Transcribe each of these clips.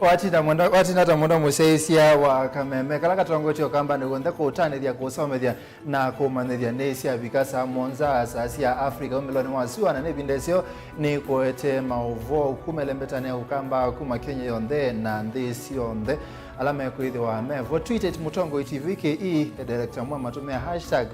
watina tamonda museisia wa kameme kala katongo tyo kamba ngonde ko utanithia kusomethia na kumanithia nesia bikasa monza asasi ya Afrika umiloni wasiwa na nebindesio ni kuete Mauvoo kumelembetane ukamba kuma Kenya yonde na ndesi yonde alama ya kuidhi wa Mauvoo tweeted mutongo itivike director MUEMA tumia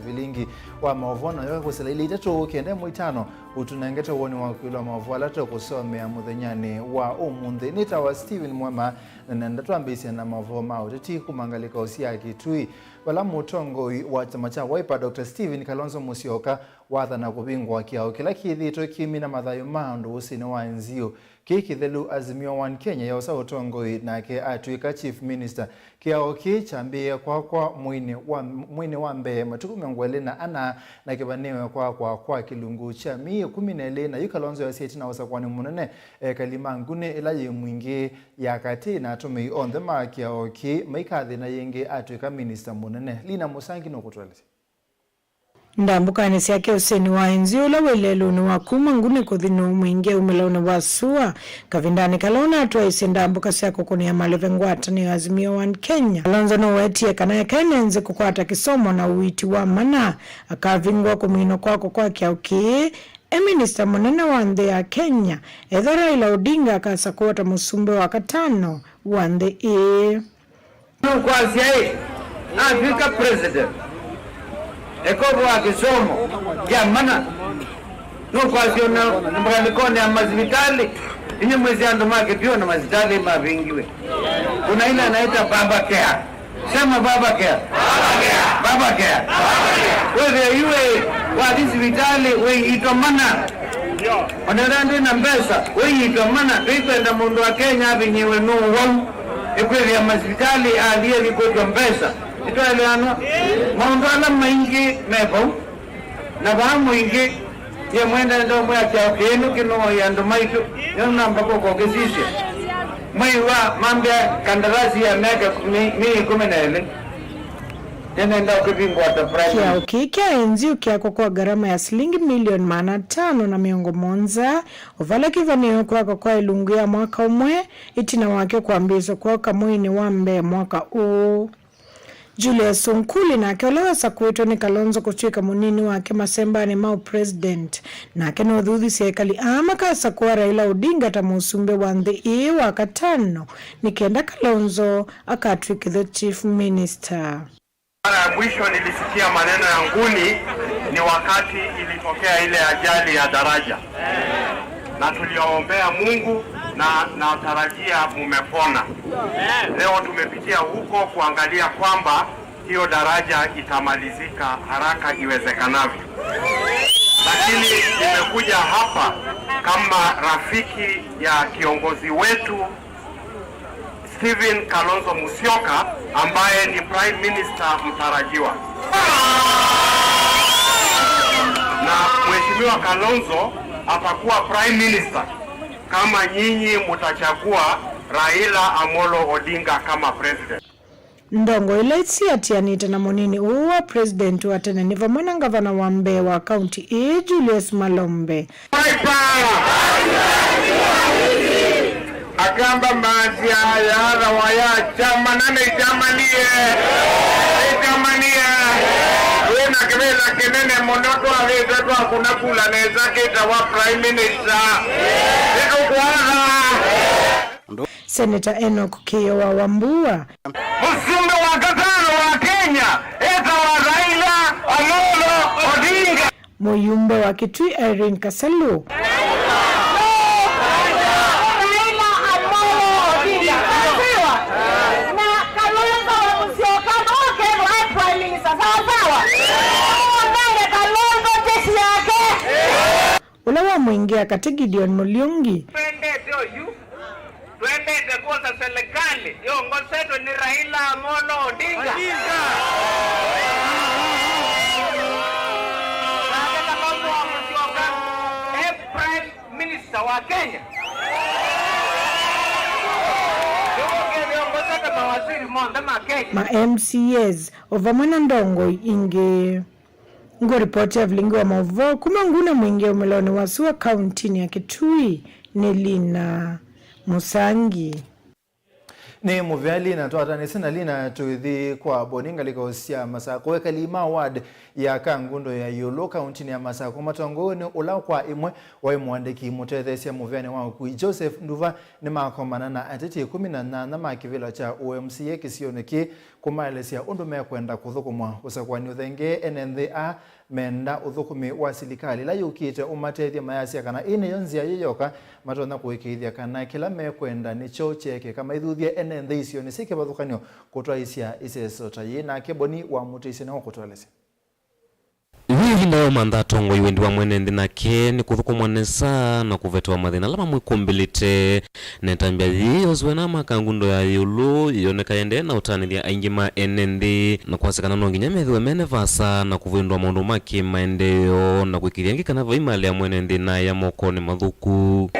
#Vilingi wa Mauvoo na yoke kuselili tatu kende muitano utunengete woni wa kuilo Mauvoo alato kusomea muthenyani wa umundi nita wa Steven MUEMA na ndatwambisia na Mauvoo mao teti kumangalika usia kitui wala mutongo wa chama cha Wiper Dr. Steven Kalonzo Musyoka watha na kubingwa kiao kila kithito kimi na mathayo maundu usini wa enzio kikithelu azimio one Kenya ya usa utongo nake atuika chief minister kiao kichambia kwa mwini wa mbe matuku mengwele na ana na kibanewe kwa kilungu cha 12 na Kalonzo ya sieti na wasa kwani munene kalima ngune ila mwingi ya kati na atume on the mark kiao ki maikathi na yenge atuika minister munene Lina Musangi no kutweleza ndambukane siake useni wa enzio la welelo ni wakuma ngune kuthinu mwingi umelone wasua kavindani kalona atuwa isi ndambuka siako kuni ya malevengwata ni azimio one Kenya Kalonzo no wetie kana ya Kenya enze kukwata kisomo na uiti wa mana akavingwa kumino kwa kiauki Minister munene wa ndhe ya Kenya edhara ila Odinga akasakuota musumbe wa katano wa ndhe kwa siya Africa president ekobo wa kisomo ya mana nuko asiona mbalikone ya mazitali inye mwezi ando make pio na mazitali mavingiwe kuna ile anaita baba care sema baba care wewe yue wa hospitali wewe itomana onerande na mbesa wewe itomana tuipenda mundu wa Kenya abinyiwe no won ekweli ya mazitali aliye liko mbesa itoeleano maundu ala maingi mebo na ba mwingi ye mwenda ndo mwa cha kenu kino ya ndo maitu yo namba ko kesisi mwiwa mambe kandarasi ya mega mi 14 tena ndo kipingwa ta prime kia enzi kwa gharama ya shilingi milioni 500 na miongo monza ovala kivanio kwa ilungu ya mwaka umwe itina wake kuambizo kwa kamwini wambe mwaka huu Julius Onkuli na keolewa sakuito ni Kalonzo kuchika munini wake masembani mau president na keno udhuthi serikali ama kasa kuwa Raila Odinga tamusumbe wandhe wa katano ni kenda Kalonzo akatwiki the chief minister. Mara ya mwisho nilisikia maneno ya nguni ni wakati ilitokea ile ajali ya daraja na tuliombea Mungu na tarajia mumepona. Leo tumepitia huko kuangalia kwamba hiyo daraja itamalizika haraka iwezekanavyo. Lakini nimekuja hapa kama rafiki ya kiongozi wetu Steven Kalonzo Musyoka ambaye ni prime minister mtarajiwa. Na Mheshimiwa Kalonzo atakuwa prime minister kama nyinyi mutachagua Raila Amolo Odinga kama president. Ndongo ile isi atianita na monini uwa president wa tena niva mwana ngavana wa Mbeya wa county Julius Malombe. Akamba mazi ya waya chama nane jamanie wena kibela kenene mondoto awezo kuna kula neza kita wa prime minister Senator Enoch Kio wa Wambua musumbe wa katano wa Kenya eka wa Raila Amolo Odinga Muyumbe wa Kitui Irene Kasalu Ulawa mwingia kati Gideon Mulyungi twende kwa serikali yongozi wetu ni Raila Amolo Odinga. Prime Minister wa Kenya. Ma MCAs ovamana ndongo inge ngo report ya Vilingi wa Mauvoo kuma ngune mwingi umelone wasuwa county ya Kitui ni Lina Musangi. ni muvyali na twatani sina lina tuithi kwa boninga likosia Masako weka lima ward ya kangundo ya Yolo kaunti ya Masako matongoni ula kwa imwe wa imwandiki mutethesia muvyani wa kui Joseph Nduva ni makomana na atete 18 na makivila cha OMCA kisioneki kumaelesia undume kwenda kuthukumwa usakwani uthenge NNDA menda uthukumi wa silikali la yukite umatethia mayasi kana ine yonzia yeyoka matona kuikithia kana kila mekwenda nicho cheke kama ithuthia NNDA isio nisike bathukanio kutwaisia iseso tayi na keboni wa mutisi na okutwalese Hivi ndio mandatongo iwendi wa mwenende nake ni kuthukumwa nesa na kuvetwa mathina lama mwikombilite netambia yozwe na makangundo ya Yolo yoneka yende na utanithia aingi ma NND na kwasekana no nginya methiwe mene vasa na kuvindwa maundu make maendeleo na kwikithia ngikana vaimali ya mwenende na ya mokoni mathuku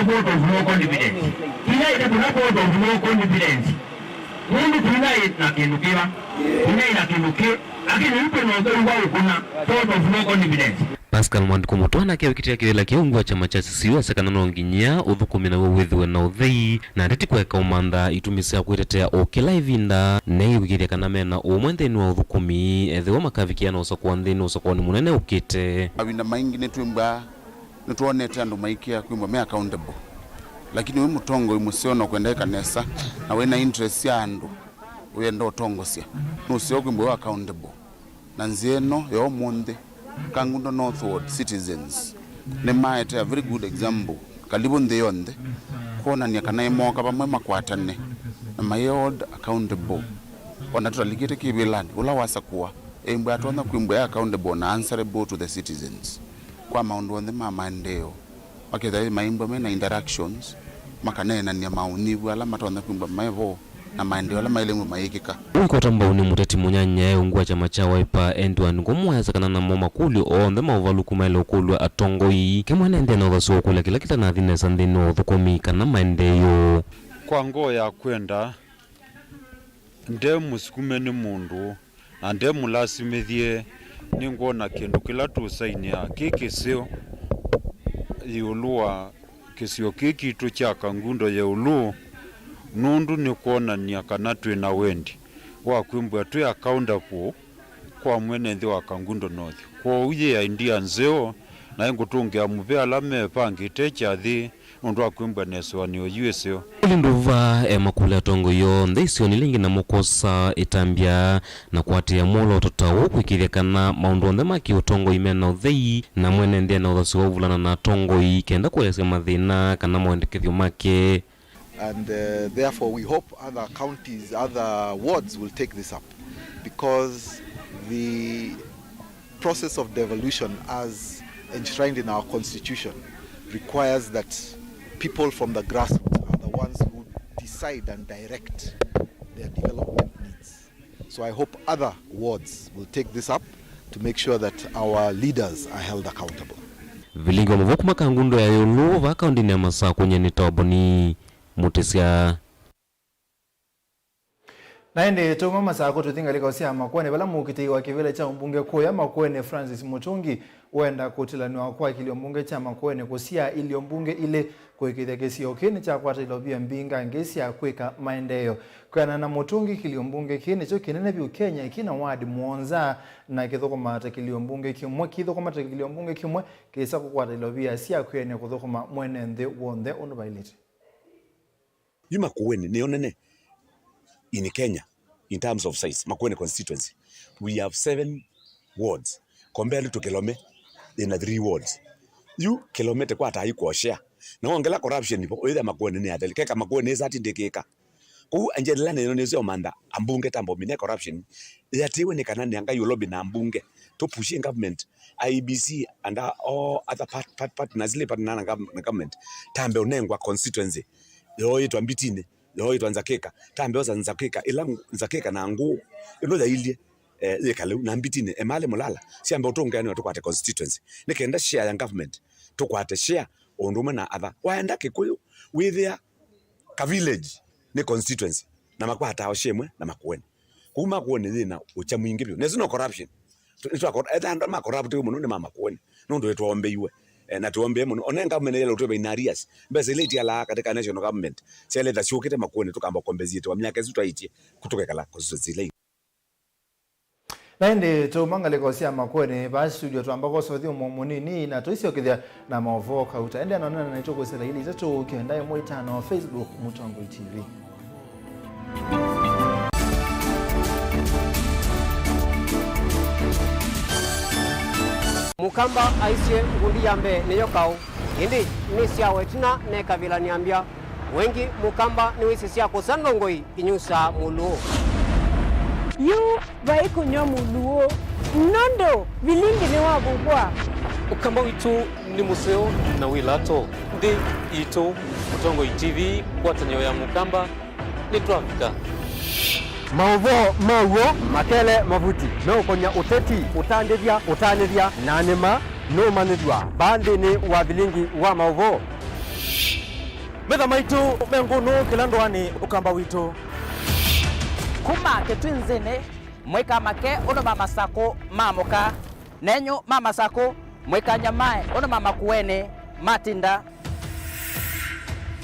vote of no confidence. Kila kuna vote of no confidence. Mungu kuna inakinukiwa. Kuna inakinukiwa. Lakini mpe na wao kuna vote of no confidence. Pascal Mwandiku mutwana kia wikitia kiwela kiungwa chama cha CCU sekana no nginya uthukumi na wethiwe na uthei na ndeti kweka umanda itumisia kwitetea okela ivinda nei wikiria kana mena umwentheni wa uthukumi ethiwa makavikia na usakwa nthini usakwa ni munene ukite awinda maingi netwimba nituonete andu maikia kwimba me accountable lakini we mutongo imusiono kwenda kanesa na we na interest ya andu uyenda utongosia nusio kwimba accountable na nzieno yo monde Kangundo Northward citizens ne maete a very good example kalibu ndeyonde kona ni kana imoka pamwe makwatane na mayod accountable ona tutalikite kibilani ula wasakuwa embe atona kwimba accountable na answerable to the citizens kwa maundu onde mamandeo waketha maimbo mena interactions makanena ni maunivu ala matona kwimba Mauvoo na maendeleo la mailemu maikika uko tamba uni muteti munyanya ungwa chama cha Wiper endwan ngomwa sakana na moma kuli onde mauvaluku mailo kulwa atongoi kemwana ende na uthasuo kula kila kita na thine sandino thukumi kana maendeleo kwa ngo ya kwenda nde musukumeni mundu na nde mulasimithie ningona kindu kila tusainia kikisio Yolua kisio kiki tu cha kangundo ya Yolo nundu ni kuonania kana twina wendi wa kwimbwa tu accountable kwa mwenende wa Kangundo North kwa uye ya India nzeo na ngutungia muvea lame pangite chathi nundu wa kwimbwa neswa ni USO Nduva makula tongo yo ndeisio nilingi na mokosa itambia na kuatia molo totawo kwikithia kana maundu onde maki utongo imena uthei na mwenende na uthasi wovulana na tongo i kenda kuelesa mathina kana mwendekethio make. And therefore we hope other counties, other wards will take this up because the process of devolution as enshrined in our constitution requires that people from the grassroots are the ones who decide and direct their development needs. So I hope other wards will take this up to make sure that our leaders are held accountable. Vilingi wa Mauvoo makangundo ya Yolo vakaunti ni Masako nyeni toboni mutisia naende tuma Masako tuthingalika usia makwene bala mukiti wa kivile cha mbunge koya makwene Francis Mutungi wenda kutilaniwa kwa kilio mbunge cha makwene kusia ili mbunge ile kuikithia kesi okini cha kwata ilobia mbinga ngesi ya kweka maendeleo kwa na Mutungi kilio mbunge kini cho kinene bi Kenya ikina wadi muonza na kithoko mata kilio mbunge kimwe kithoko mata kilio mbunge kimwe kisa kwata ilobia sia kwene kuthoko mwenende wonde onubailite Makueni neonene in Kenya in terms of size Makueni constituency we have 7 wards compared to Kilome in 3 wards you Kilome kwa ta iko share na ongela corruption ipo oitha makuone ni ateli keka makuone zati ndekeka ku anjela ne no sio manda ambunge tambo mine corruption yatiwe ni kanani anga yolobi na ambunge to pushing government IBC and all other partners le partner na government tambe onengwa constituency yo itwa mbitine yo itwa nzakeka tambe oza nzakeka ila nzakeka na ngu ino da ilie yekale na mbitine emale mulala siambe utongani watu kwate constituency nikenda share ya government to kwate share ondume na other waenda Kikuyu with their ka village ni constituency na makwata awashemwe na makueni kuma kuone thina ucha mwingi byo nezino corruption itwa enda ma corrupt muno ni mama kueni nondo etwombe iwe na tuombe muno onenga menele utwe inarias mbese leti ala katika national government sele da shukite makueni tukamba kombezi yetu amyaka zitu aitie kutoka kala constituency Nende tumangale kosia makueni ba studio tuambako sothi umunini na tuisio kithia na Mauvoo kauta ende anonana na itoko sela hili zetu ukiendaye mwitano Facebook Mutongo TV. Mukamba aisye ngundi yambe niyo kau indi nisia wetina neka vila niambia wengi mukamba niwisi siya kusandongoi inyusa muluo yu vaiko nyo muluo nondo Vilingi ni wabugwa ukamba witu ni museo na wilato ndi ito Mutongo TV kwatanyo ya mukamba ni tuafika Mauvoo makele mavuti no konya uteti utanivya nanima no manidwa bandi ni wa Vilingi wa Mauvoo metha maitu menguno kilandwani ukamba witu kuma ketwinzene mweka make ono mama sako mamoka nenyo mama sako mweka nyamae ono mama kuene matinda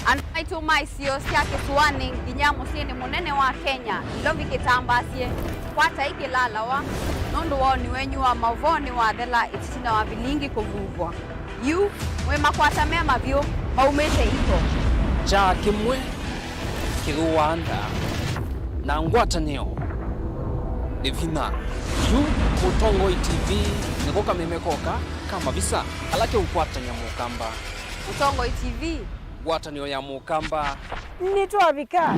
Anaitu maisio siya kituani ginyamu sieni munene wa Kenya ilovi kitambasie kwata iki lalawa nundu wao ni wenyu wa Mauvoo ni wa dhela itisina wa Vilingi kuvuvwa yu mwema kwata mema vyo maumete ito cha kimwe kiruanda na ngwatanio Devina yu Mutongo TV nikoka memekoka kama visa alake ukwatanya mukamba Mutongo TV ngwatanio ya mukamba nitwavika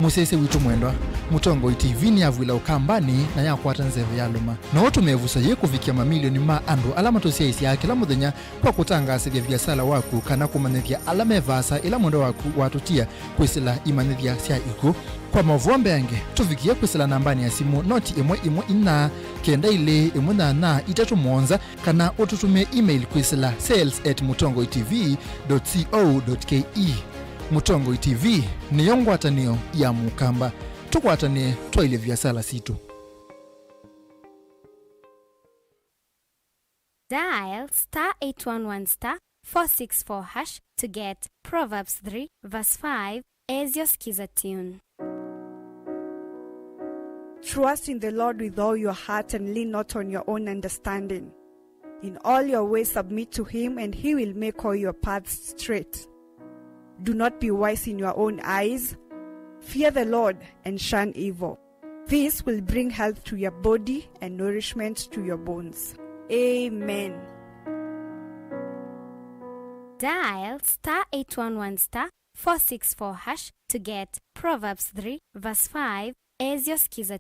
Musese witu mwendwa Mutongo TV ni avwila ukambani na yakwata nzeve ya luma na otumevusa ye kuvikia mamilioni ma andu alama tosia isi ya kila muthenya kwa kutangasa vya viasala waku kana kumanethia alama evasa ila mwendo waku watutia kwisila imanethia sia iku kwa Mauvoo mbeange tuvikia kwisila nambani ya simu noti imwe ina kenda ile imwe na itatu mwonza kana ututume email kwisila sales@mutongotv.co.ke Mutongo TV ni yongwatanio ya mukamba tukwatanie twaile viasala situ. Dial *811*464# to get Proverbs 3 verse 5 as your skiza tune. Trust in the Lord with all your heart and lean not on your own understanding. In all your ways submit to him and he will make all your paths straight. Do not be wise in your own eyes. Fear the Lord and shun evil. This will bring health to your body and nourishment to your bones. Amen. Dial *811*464# to get Proverbs 3 verse 5 as your skiza.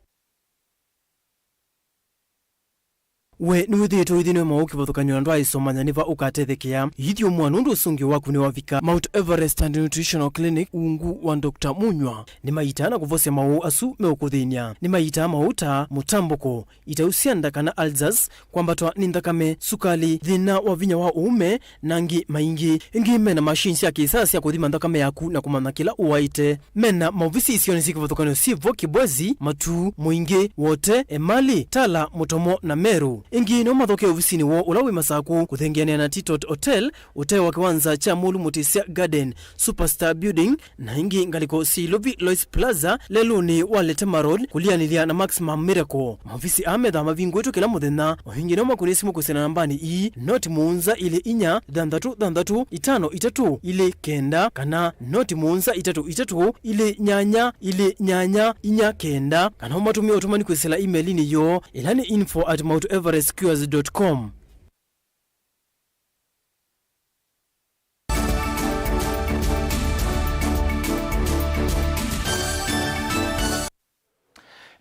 we nuthitwe ithino mauki bathukanyo ndu aisomanya niva ukatethekia yithio mwana ndu usungi waku ni wavika Mount Everest and Nutritional Clinic ungu wa Dr. Munywa ni maitana kuvosia mau asu meukuthinia ni maita mauta mutamboko itausianda kana alzas kwambatwa ni ndakame sukali thina wa vinya wa uume nangi maingi ingi mena machines ya kisasa ya kuthima ndakame yaku na kumana kila uwaite mena mauvisi isioni siku bathukanyo sivo kibwezi matu muingi wote emali tala mutomo na meru ingi no mathoke ofisini wo ulawi masaku kuthengiania na Titot Hotel wa kiwanza cha Mulu Mutisia Garden Superstar Building na ingi ngaliko Silovi Lois Plaza leluni walete marod kulianilia na Maximum Miracle mafisi amedha mavingu wetu kila muthenya wahingi no makunisimu kusena nambani i noti muunza ile inya dandatu itano itatu ile kenda kana noti muunza itatu ile nyanya inya kenda kana matumia utumani kwesela email ni yo ilani info@mountEverest riverrescuers.com.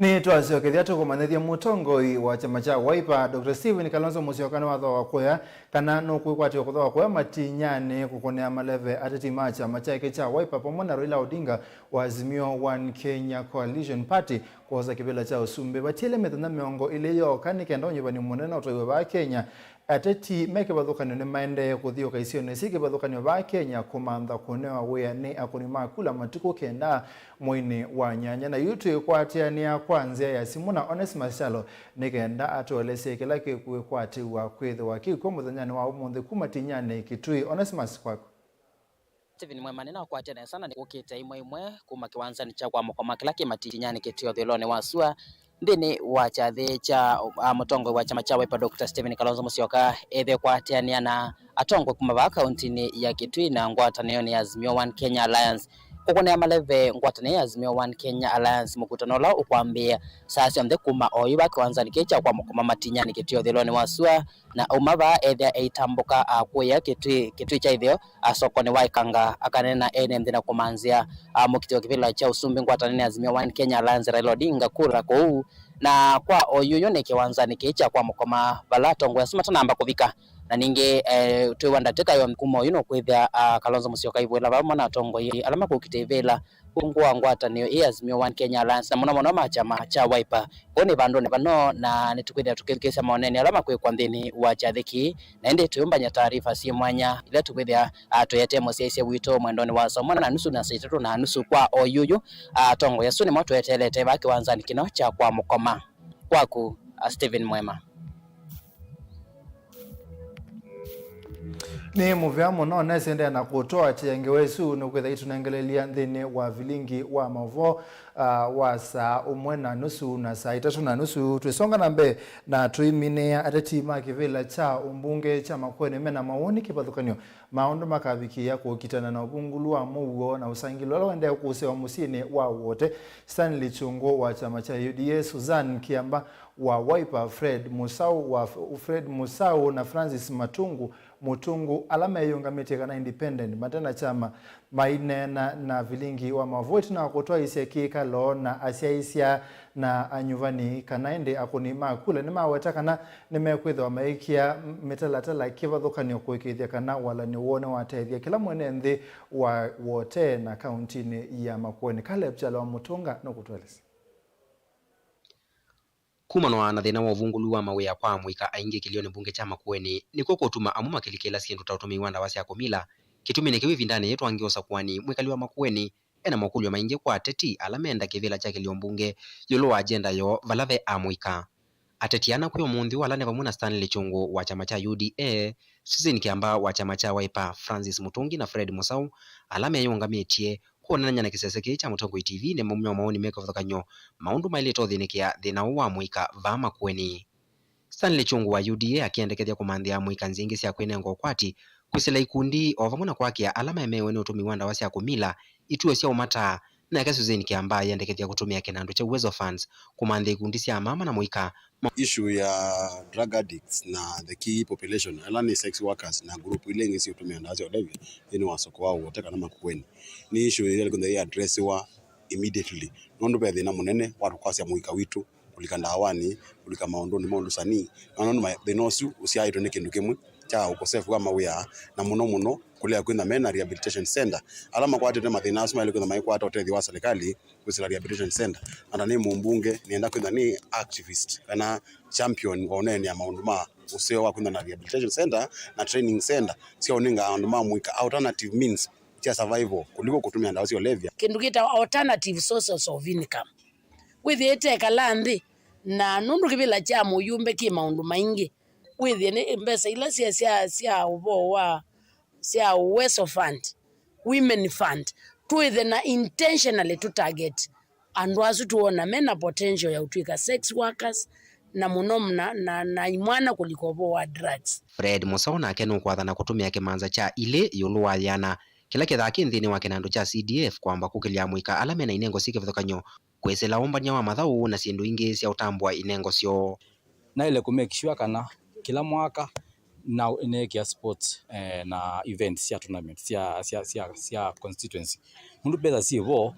Ni twacokethia tukumanithia mutongoi wa chama cha Wiper Dr. Stephen Kalonzo Musyoka watho wa kuya kana no kwikwatio kutho wa kuya matinyani kukonea maleve ateti ma chama chake cha Wiper pamoja na Raila Odinga wa Azimio One Kenya Coalition Party kuoza kibela cha usumbe batiele methana miongo ile yo kanike ndo nyibani munene utaiwe ba Kenya ateti meke bathukanio ni maende kuthio kaisio ne sike bathukanio ba Kenya kumantha kunewa wea ni akunima kula matuko kenda mwini wa nyanya na YouTube kwatia ni ya kwanza ya Simona Onesmus Chalo nikenda atolese kila kwati wa kwetho wa kiko muthanyani wa umunthe kumatinyane kitui Onesmus kwako. Steven MUEMA nina kwatia na sana ukite imwe kuma kiwanza ni cha kwa mkoma kila kimatinyane kitio thelone wasua ndini wa chathe cha mutongo wa chama cha Wiper Dr. Stephen Kalonzo Musyoka ethe kwatiania na atongo kuma ba county ya Kitui na ngwatanio ni Azimio One Kenya Alliance kukonea maleve ngwatanio ya Azimio One Kenya Alliance mukutano la ukwambia sasa mde kuma oyiba kwanza nikecha kwa mukoma matinyani kitio thelone wasua na umaba ethe eitambuka akuya kitui cha ithio asokone waikanga akanena ene mdina kumanzia mukitio kivila cha usumbi ngwatanio ya Azimio One Kenya Alliance Raila Odinga kura kou na kwa oyuyo ne kiwanza nikicha kwa mukoma balatongo yasima tanamba kuvika na ninge tuwanda teka yo mkumo yuno kwithia Kalonzo Musyoka ivwela bamwe na tongo yi alama kukitevela kungwa ngwatanio Azimio One Kenya Alliance na muno machama cha Wiper kone bando ne bano na nitukwithia tukilekesa maonene alama kwa ndini wa chathiki na ende tuyombanya taarifa si mwanya ile tukwithia tuyetemo sese wito mwendoni wa somo na nusu na sitatu na nusu kwa oyuyo tongo yasune moto yetelete baki wanza nikino cha kwa mukoma kwaku Stephen MUEMA. Ni muvya muno nesende na kutoa chiengewesu nukwitha itunengelelia nthini wa Vilingi wa Mauvoo wa saa umwe na nusu na saa 3:30 twisonga na mbe na tuiminea ateti makivila cha umbunge cha makwene mena maoni kipathukanio maondo makabikia kukitana na ubungulu wa Mauvoo na usangilo la wende kusewa musini wa wote Stanley Chungo wa chama cha UDA Susan Kiamba wa Wiper Fred Musau na Francis Mutungu alama yungamite kana independent matena chama mainena na Vilingi wa Mauvoo na kutoa iseki kalo na asiaisia na anyuvani kanaende akuni makule ni maweta kana nimekwithwa maikia metalatala kivathukanio kwikithia kana wala ni wone watethia kila mwene nthi wa wote na county ya Makueni Caleb Chalo wa Mutunga no kutweleza kumano na thina wa uvungulu wa mawea kwa mwika aingi kilioni bunge cha Makueni niko kutuma amuma kilikela siendu tautumi wanda wasi ya komila kitumine kiwi vindane yetu angiosa kwani mwikali wa Makueni ena mokulu maingi kwa ateti alamenda kivila cha kilio mbunge yolo wa agenda yo valave amwika atetiana kwa mundi wala neva muna Stanley Chungo wa chama cha UDA Susan Kiamba wa chama cha Wiper Francis Mutungi na Fred Musau alame yongametie kuona nyana kiseseke cha Mutongo TV ne mumyo maoni meka vuthakanyo maundu maileto thinikia thina wa mwika va Makueni Stanley Chungo wa UDA akiendekethia kumanthia mwika nzingi cia kwenengo kwati kwisila ikundi ovamuna kwakia alama emewe ni utumi wanda wasi ya kumila ituo cia umata na Susan Kiamba yendekethia kutumia kinandu cha uwezo funds kumanthia ikundi cia mama na mwika issue ya drug addicts na the key population alani sex workers na group ile ngisi utumia ndazo levi ni wasoko wao wote kana Makueni ni issue ile kwenda address wa immediately nondo pe thina munene watu kwasi mwika witu kulika ndawani kulika maondoni maundu sani nondo thinosu usiaito ni kindu kimwe cha ukosefu wa mawia na muno kulia kwenda mena rehabilitation center alama kwa atete mathina asuma ile kwenda maikwa ata utethi wa serikali kusila rehabilitation center anda ni mumbunge nienda kwenda ni activist kana champion onene ya maunduma useo wa kwenda na rehabilitation center na training center sio ninga onduma mwika alternative means cha survival kuliko kutumia ndawa sio levya kindu kita alternative sources of income with ite kalandi na nundu kibila cha muyumbe ki maundu maingi with ne mbesa ila sia ubo wa sia uwezo fund women fund tuithe na intentionally to target andu asu tuona mena potential ya utwika sex workers na munomna na imwana kuliko bo wa drugs. Fred Musau na kenu kwathana kutumia kimanza cha ile yulu wa yana kila kithaki nthini wa kinandu cha CDF kwamba kukilia mwika alame na inengo sike vithukanyo kwesela ombanya wa mathau na sindu ingi cia utambwa inengo sio na ile ku make sure kana kila mwaka na inekia sports na events ya tournament sia constituency mundu beza sivo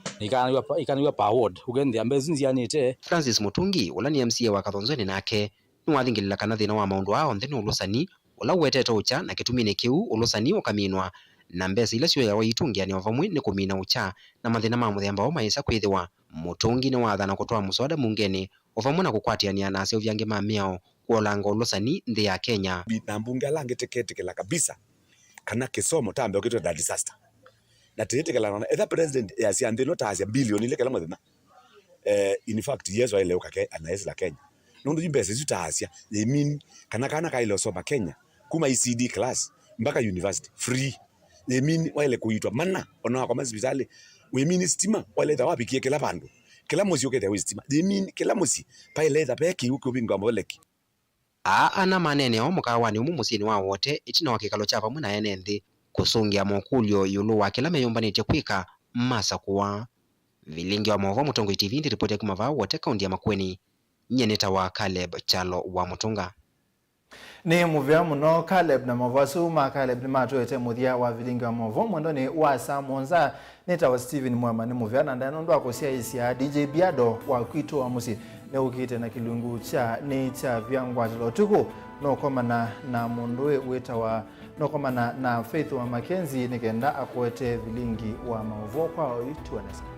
ikaniwa pa award ugende ambezinzi yanite. Francis Mutungi ula ni MCA wa Kathonzweni nake niwathingilila kana thina wa maundu ao nthini ulusani ula wetete ucha na kitumine kiu ulusani ukaminwa na mbesa ila sio ya waitungia ni wavamwe ni kumina ucha na mathina ma muthemba o maisa kwithiwa. Mutungi ni wathana kutoa musoda mungeni uvamwe na kukwatiania na asio vyange ma miao kuolanga ulusani nthi ya Kenya. Na mbunge alangeteketekela kabisa kana kisomo tambe okitwa da disaster na tetekela na etha president ya siande no tasia bilioni ile kala mathina in fact yeso ile ukake anaisla Kenya nundu imbese zitasia they mean kana kailo soma Kenya kuma ECD class mpaka university free they mean wale kuitwa mana ona kwa hospitali we mean stima wale da wapikie kila bandu kila mosi ukete we stima they mean kila mosi pale da peki uko bingwa moleki ana manene o mukawani umu musini wa wote itina wa kikalo cha pamwe na ene nthi kusungia mokulyo yulu wa kila meyombanite kwika masa kuwa Vilingi wa Mauvoo Mutongo TV ndi ripoti ya kumava wote kaundi ya Makueni nyeneta wa Caleb Chalo wa Mutunga. Ni muvya muno Caleb na Mauvoo ma Caleb ni matoete muthia wa Vilingi wa Mauvoo mwendo ni wa Samonza neta wa Steven MUEMA ni muvya na ndano ndo akosia isia DJ Biado wa Kwito wa Musi ne ukite na kilungu cha ni cha vyangwatilo tuku no komana na munduwe weta wa no komana na Faith wa Mackenzie nikenda akwete Vilingi wa Mauvoo kwa oituanesa.